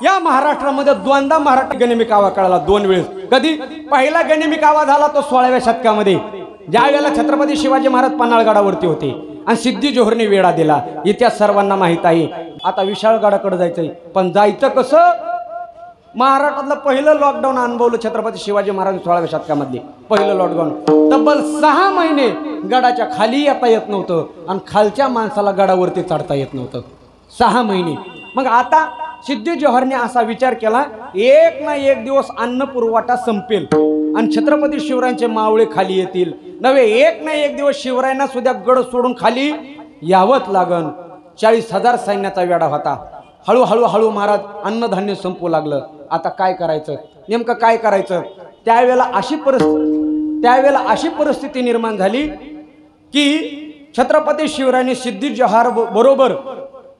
या महाराष्ट्रामध्ये दोनदा मराठी गनिमी कावा कळाला, दोन वेळेस. कधी? पहिला गनिमी कावा झाला तो 16व्या शतकामध्ये, ज्या वेळेला छत्रपती शिवाजी महाराज पन्हाळगडावरती होते आणि सिद्धी जोहरने वेढा दिला. इतिहास सर्वांना माहित आहे. आता विशाळगडाकडे जायचंय, पण जायचं कसं? महाराष्ट्रातलं पहिलं लॉकडाऊन अनुभवलं छत्रपती शिवाजी महाराज 16व्या शतकामध्ये. पहिलं लॉकडाऊन तब्बल 6 महिने गडाच्या खाली येता येत नव्हतं आणि खालच्या माणसाला गडावरती चढता येत नव्हतं. 6 महिने. मग आता सिद्धी जोहरने असा विचार केला, एक ना एक दिवस अन्न पुरवठा संपेल आणि छत्रपती शिवरायांचे मावळे खाली येतील. नव्हे, एक ना एक दिवस शिवरायांना सुद्धा गड सोडून खाली यावंच लागन. 40,000 सैन्याचा वेढा होता. हळूहळू महाराज अन्नधान्य संपू लागलं. आता काय करायचं? नेमकं काय करायचं? त्यावेळेला अशी परिस्थिती निर्माण झाली की छत्रपती शिवरायांनी सिद्धी जोहर बरोबर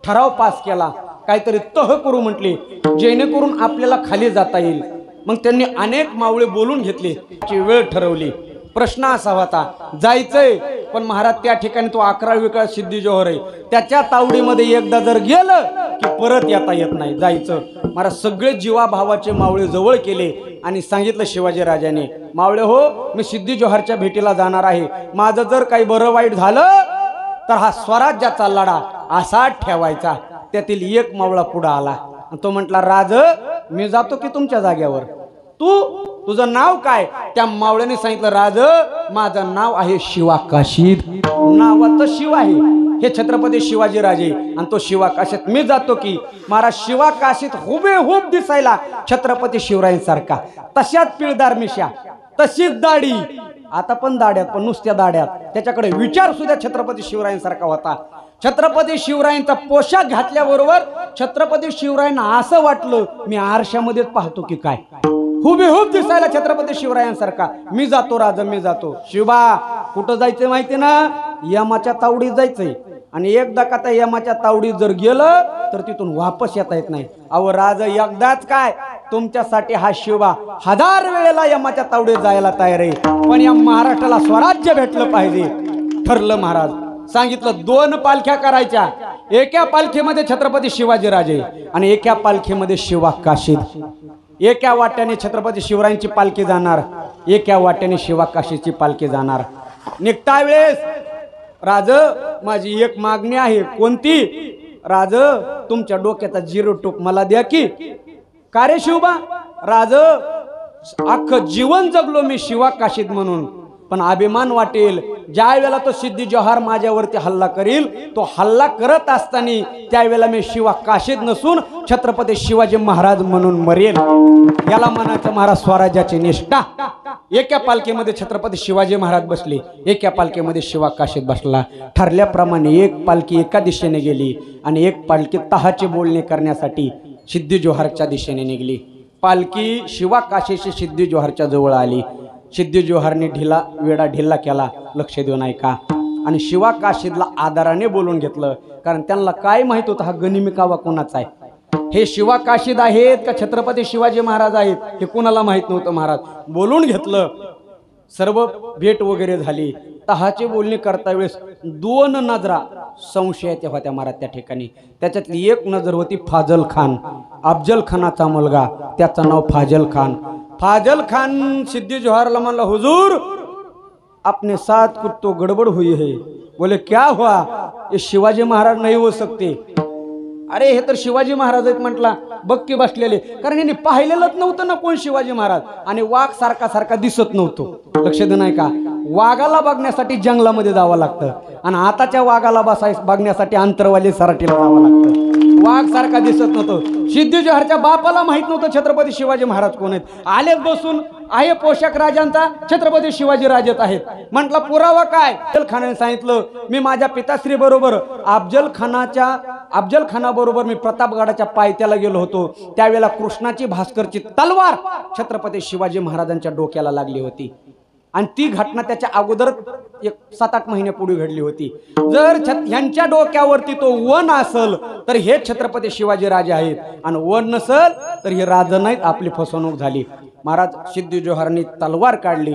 ठराव पास केला, काहीतरी तह करू म्हटले, जेणेकरून आपल्याला खाली जाता येईल. मग त्यांनी अनेक मावळे बोलून घेतले, वेळ ठरवली. प्रश्न असा होता, जायचंय, पण महाराज त्या ठिकाणी तो 11वी काळ सिद्धी जोहर आहे, त्याच्या तावडीमध्ये एकदा जर गेलं की परत येता येत नाही. जायचं. महाराज सगळे जीवाभावाचे मावळे जवळ केले आणि सांगितलं शिवाजी राजाने, मावळे हो, मी सिद्धी जोहरच्या भेटीला जाणार आहे. माझं जर काही बरं वाईट झालं तर हा स्वराज्याचा लढा असाच ठेवायचा. त्यातील एक मावळा पुढे आला. तो म्हटला, राज, मी जातो की तुमच्या जाग्यावर? तुझं नाव काय? त्या मावळ्याने सांगितलं, राज, माझं नाव आहे शिवा काशीद. नावाचं शिव आहे. हे छत्रपती शिवाजी राजे आणि तो शिवा काशीद. मी जातो की? महाराज शिवा काशीद हुबेहूब दिसायला छत्रपती शिवरायांसारखा, तशाच पिळदार मिशा, तशीच दाढी, आता पण दाढ्यात, पण नुसत्या दाढ्यात. त्याच्याकडे विचार सुद्धा छत्रपती शिवरायांसारखा होता. छत्रपती शिवरायांचा पोशाख घातल्याबरोबर छत्रपती शिवरायांना असं वाटलं, मी आरशामध्येच पाहतो की काय. हुबेहूब दिसायला छत्रपती शिवरायांसारखा. मी जातो राज, मी जातो. शिवा, कुठं जायचं माहिती ना? यमाच्या तावडीत जायचंय. आणि एकदा का त्या यमाच्या तावडीत जर गेलं तर तिथून वापस येता येत नाही. अहो राज, एकदाच काय, तुमच्यासाठी हा शिवा 1000 वेळेला यमाच्या तावडीत जायला तयार आहे, पण या महाराष्ट्राला स्वराज्य भेटलं पाहिजे. ठरलं महाराज. सांगितलं 2 पालख्या करायच्या. एका पालखीमध्ये छत्रपती शिवाजी राजे आणि एका पालखीमध्ये शिवा काशीद. एका वाट्याने छत्रपती शिवरायांची पालखी जाणार, एका वाट्याने शिवा काशीदची पालखी जाणार. निघता वेळेस, राज, माझी एक मागणी आहे. कोणती? राज, तुमच्या डोक्याचा 0 टोक मला द्या की. का रे शिवबा? राज, अख्खं जीवन जगलो मी शिवा काशीद म्हणून, पण अभिमान वाटेल ज्या वेळेला तो सिद्धी जोहर माझ्यावरती हल्ला करील, तो हल्ला करत असताना त्यावेळेला मी शिवा काशीद नसून छत्रपती शिवाजी महाराज म्हणून मरेल. याला म्हणायचं महाराज स्वराज्याची निष्ठा. एका पालखीमध्ये छत्रपती शिवाजी महाराज बसले, एका पालखीमध्ये शिवा काशीद बसला. ठरल्याप्रमाणे एक पालखी एका दिशेने गेली आणि एक पालखी तहाचे बोलणे करण्यासाठी सिद्धी जोहरच्या दिशेने निघली. पालखी शिवा काशीदची सिद्धी जोहरच्या जवळ आली. सिद्धी जोहरने वेढा ढिल्ला केला, लक्ष देऊन ऐका, आणि शिवा काशीदला आदराने बोलून घेतलं. कारण त्यांना काय माहित होतं हा गनिमी कावा कोणाचा आहे. हे शिवा काशीद आहेत का छत्रपती शिवाजी महाराज आहेत हे कुणाला माहित नव्हतं. महाराज बोलून घेतलं. सर्व भेट वगैरे झाली. तहाचे बोलणे करता वेळेस 2 नजरा संशयाच्या होत्या महाराज त्या ठिकाणी. त्याच्यातली एक नजर होती फाजल खान, अफजल खानाचा मुलगा, त्याचं नाव फाजल खान. फाजल खान सिद्धी जोहरला म्हणला, हुजूर, अपने साथ कुछ तो गड़बड़ हुई है. बोले, क्या हुआ? ये शिवाजी महाराज नहीं हो सकते. अरे हे तर शिवाजी महाराज आहेत. म्हटला, बघ की बसलेले. कारण यांनी पाहिलेलंच नव्हतं ना कोण शिवाजी महाराज, आणि वाघ सारखा दिसत नव्हतो. लक्ष दे नाही का? वाघाला बघण्यासाठी जंगलामध्ये जावं लागतं आणि आताच्या वाघाला बघण्यासाठी अंतरवाली सराटीला जावं लागतं. वाघ सारखा दिसत नव्हतं. सिद्धी जोहरच्या बापाला माहित नव्हतं छत्रपती शिवाजी महाराज कोण आहेत. आलेच बसून, आहे पोशाख राजांचा, छत्रपती शिवाजी राजेत आहेत. म्हटलं, पुरावा काय? अफजल खानाने सांगितलं, मी माझ्या पिताश्री बरोबर अफजल खानाबरोबर मी प्रतापगडाच्या पायथ्याला गेलो होतो. त्यावेळेला कृष्णाची भास्करची तलवार छत्रपती शिवाजी महाराजांच्या डोक्याला लागली होती आणि ती घटना त्याच्या अगोदर 7-8 महिन्यापूर्वी घडली होती. जर ह्यांच्या डोक्यावरती तो वन असेल तर हे छत्रपती शिवाजी राजे आहेत, आणि वन नसेल तर हे राजा नाहीत. आपली फसवणूक झाली. महाराज सिद्धी जोहरनी तलवार काढली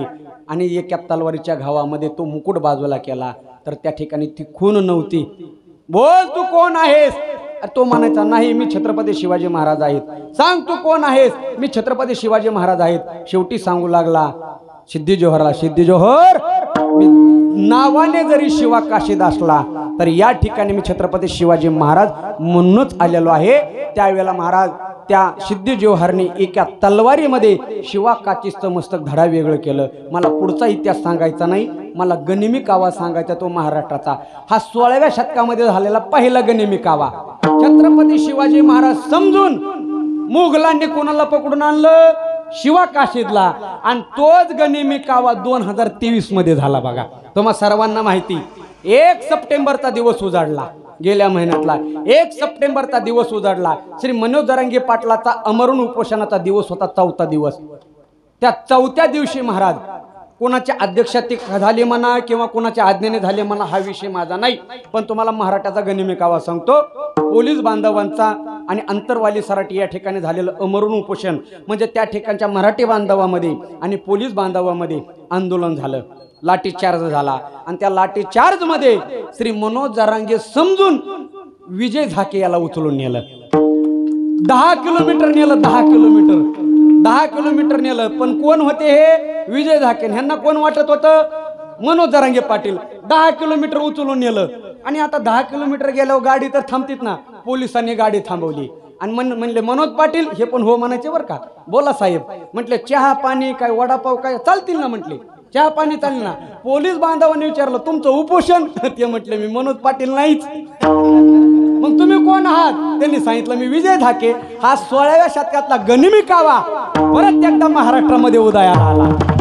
आणि एका तलवारीच्या घावामध्ये तो मुकुट बाजूला केला, तर त्या ठिकाणी ती खून नव्हती. बोल, तू कोण आहेस? तो म्हणायचा नाही मी छत्रपती शिवाजी महाराज आहेत. सांग तू कोण आहेस? मी छत्रपती शिवाजी महाराज आहेत. शेवटी सांगू लागला सिद्धी जोहरला, सिद्धी जोहर मी नावाने जरी शिवा काशीद असला तर या ठिकाणी मी छत्रपती शिवाजी महाराज म्हणूनच आलेलो आहे. त्यावेळेला महाराज त्या सिद्धी जोहरने एका तलवारीमध्ये शिवा काशीदचं मस्तक धडा वेगळं केलं. मला पुढचा इतिहास सांगायचा नाही, मला गनिमी कावा सांगायचा तो महाराष्ट्राचा. हा 16व्या शतकामध्ये झालेला पहिला गनिमी कावा. छत्रपती शिवाजी महाराज समजून मुघलांनी कोणाला पकडून आणलं? शिवा काशीदला. आणि तोच गनिमी कावा 2023 मध्ये झाला बघा. तुम्हा सर्वांना माहिती 1 सप्टेंबरचा दिवस उजाडला. गेल्या महिन्यातला 1 सप्टेंबरचा दिवस उजाडला. श्री मनोज जरांगे पाटलाचा अमरण उपोषणाचा दिवस होता, 4था दिवस. त्या 4थ्या दिवशी महाराज कोणाच्या अध्यक्षतेत झाले म्हणा किंवा कोणाच्या आज्ञेने झाले म्हणा हा विषय माझा नाही, पण तुम्हाला महाराष्ट्राचा गनिमी कावा सांगतो. पोलीस बांधवांचा आणि अंतरवाली सराटी या ठिकाणी झालेलं अमरण उपोषण म्हणजे त्या ठिकाणच्या मराठी बांधवामध्ये आणि पोलीस बांधवामध्ये आंदोलन झालं, लाठीचार्ज झाला. आणि त्या लाठीचार्ज मध्ये श्री मनोज जरांगे समजून विजय झाके याला उचलून नेलं. 10 किलोमीटर नेलं, 10 किलोमीटर नेलं. पण कोण होते हे? विजय झाके. ह्यांना कोण वाटत होतं? मनोज जरांगे पाटील. 10 किलोमीटर उचलून नेलं. आणि आता 10 किलोमीटर गेल्यावर गाडी तर थांबतीत ना, पोलिसांनी गाडी थांबवली आणि म्हणले मनोज पाटील, हे पण हो म्हणायचे बरं का, बोला साहेब. म्हटले चहा पाणी काय वडापाव काय चालतील ना? म्हटले चहा पाणी चालेल ना. पोलीस बांधवांनी विचारलं तुमचं उपोषण? ते म्हटले मी मनोज पाटील नाहीच. मग तुम्ही कोण आहात? त्यांनी सांगितलं मी विजय झाके. हा 16व्या शतकातला गनिमी कावा परत एकदा महाराष्ट्रामध्ये उदयाला आला.